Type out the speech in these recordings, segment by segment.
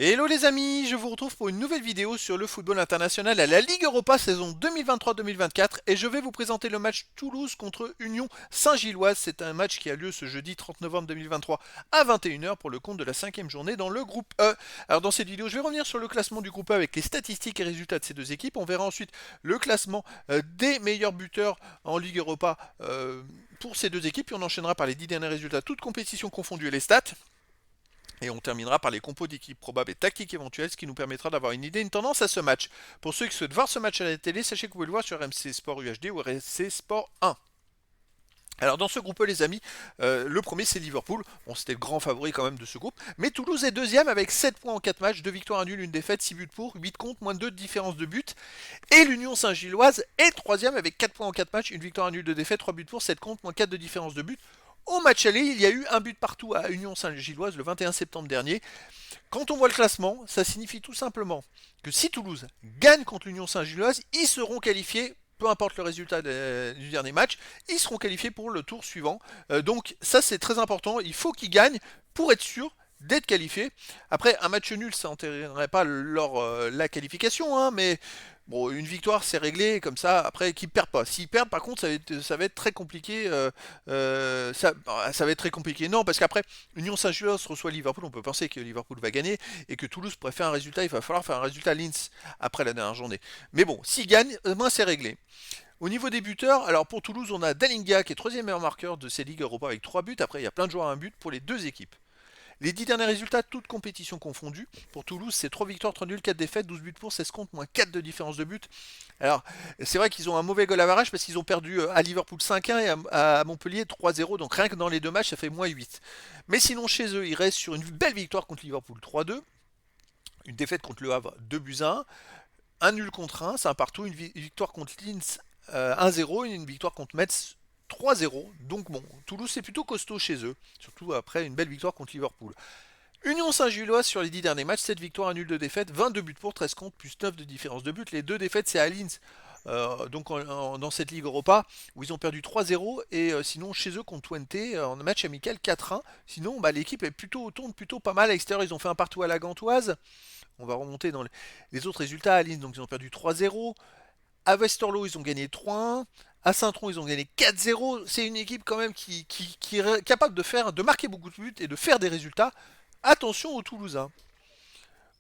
Hello les amis, je vous retrouve pour une nouvelle vidéo sur le football international à la Ligue Europa saison 2023-2024 et je vais vous présenter le match Toulouse contre Union Saint-Gilloise. C'est un match qui a lieu ce jeudi 30 novembre 2023 à 21h pour le compte de la cinquième journée dans le groupe E. Alors dans cette vidéo, je vais revenir sur le classement du groupe E avec les statistiques et résultats de ces deux équipes. On verra ensuite le classement des meilleurs buteurs en Ligue Europa pour ces deux équipes. Puis on enchaînera par les 10 derniers résultats, toutes compétitions confondues et les stats. Et on terminera par les compos d'équipes probables et tactiques éventuelles, ce qui nous permettra d'avoir une idée, une tendance à ce match. Pour ceux qui souhaitent voir ce match à la télé, sachez que vous pouvez le voir sur RMC Sport UHD ou RMC Sport 1. Alors dans ce groupe, les amis, le premier c'est Liverpool. Bon, c'était le grand favori quand même de ce groupe. Mais Toulouse est deuxième avec 7 points en 4 matchs, 2 victoires, 1 nul, 1 défaite, 6 buts pour, 8 contre, moins 2 de différence de but. Et l'Union Saint-Gilloise est troisième avec 4 points en 4 matchs, 1 victoire, 1 nul, 2 défaites, 3 buts pour, 7 contre, moins 4 de différence de but. Au match aller, il y a eu un but partout à Union Saint-Gilloise le 21 septembre dernier. Quand on voit le classement, ça signifie tout simplement que si Toulouse gagne contre l'Union Saint-Gilloise, ils seront qualifiés, peu importe le résultat du dernier match, ils seront qualifiés pour le tour suivant. Donc ça c'est très important, il faut qu'ils gagnent pour être sûr d'être qualifiés. Après, un match nul, ça n'entraînerait pas la qualification, hein, mais bon, une victoire, c'est réglé, comme ça, après, qu'ils ne perdent pas. S'ils perdent, par contre, ça va être très compliqué. Ça va être très compliqué. Non, parce qu'après, Union Saint-Gilloise reçoit Liverpool, on peut penser que Liverpool va gagner, et que Toulouse pourrait faire un résultat, il va falloir faire un résultat à Linz après la dernière journée. Mais bon, s'ils gagnent, au moins c'est réglé. Au niveau des buteurs, alors pour Toulouse, on a Dalinga qui est troisième meilleur marqueur de ces ligues Europa avec 3 buts. Après, il y a plein de joueurs à un but pour les deux équipes. Les 10 derniers résultats, toutes compétitions confondues. Pour Toulouse, c'est 3 victoires, 3 nuls, 4 défaites, 12 buts pour, 16 contre, moins 4 de différence de but. Alors, c'est vrai qu'ils ont un mauvais goal average parce qu'ils ont perdu à Liverpool 5-1 et à Montpellier 3-0. Donc rien que dans les deux matchs, ça fait moins 8. Mais sinon, chez eux, ils restent sur une belle victoire contre Liverpool 3-2. Une défaite contre le Havre 2 buts à 1. Un nul contre 1, c'est un partout. Une victoire contre Linz 1-0 et une victoire contre Metz 3-0. Donc bon, Toulouse c'est plutôt costaud chez eux. Surtout après une belle victoire contre Liverpool. Union Saint-Gilloise sur les 10 derniers matchs, 7 victoires, 1 nul de défaite, 22 buts pour, 13 contre, plus 9 de différence de but. Les deux défaites, c'est à Linz, dans cette Ligue Europa, où ils ont perdu 3-0, et sinon chez eux contre Twente, en match amical 4-1. Sinon, bah, l'équipe est tourne plutôt pas mal. À l'extérieur, ils ont fait un partout à la Gantoise. On va remonter dans les autres résultats à Linz, donc ils ont perdu 3-0. À Westerlo, ils ont gagné 3-1. À Saint-Tron, ils ont gagné 4-0. C'est une équipe quand même qui est capable de marquer beaucoup de buts et de faire des résultats. Attention aux Toulousains.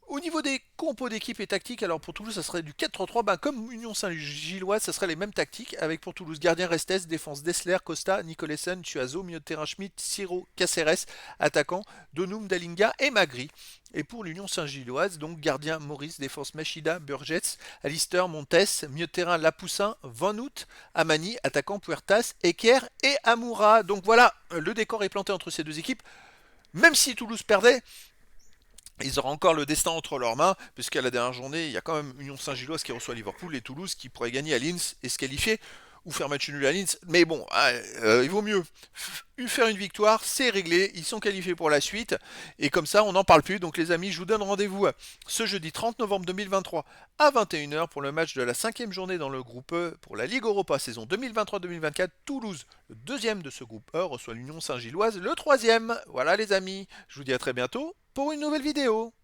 Au niveau des compos d'équipe et tactiques, alors pour Toulouse, ça serait du 4-3-3, ben comme Union Saint-Gilloise, ça serait les mêmes tactiques, avec pour Toulouse gardien Restes, défense Dessler, Costa, Nicolesen, Tuazo, milieu de terrain Schmidt, Siro, Caceres, attaquant Donum, Dalinga et Magri. Et pour l'Union Saint-Gilloise, donc gardien Maurice, défense Machida, Burgess, Alister, Montes, milieu de terrain Lapoussin, Van Hout, Amani, attaquant Puertas, Eker et Amoura. Donc voilà, le décor est planté entre ces deux équipes. Même si Toulouse perdait, ils auront encore le destin entre leurs mains, puisqu'à la dernière journée, il y a quand même Union Saint-Gilloise qui reçoit Liverpool et Toulouse qui pourrait gagner à Linz et se qualifier, ou faire match nul à Linz. Mais bon, il vaut mieux faire une victoire, c'est réglé, ils sont qualifiés pour la suite, et comme ça, on n'en parle plus. Donc les amis, je vous donne rendez-vous ce jeudi 30 novembre 2023 à 21h pour le match de la cinquième journée dans le groupe E pour la Ligue Europa saison 2023-2024. Toulouse, le deuxième de ce groupe E, reçoit l'Union Saint-Gilloise, le troisième. Voilà les amis, je vous dis à très bientôt pour une nouvelle vidéo.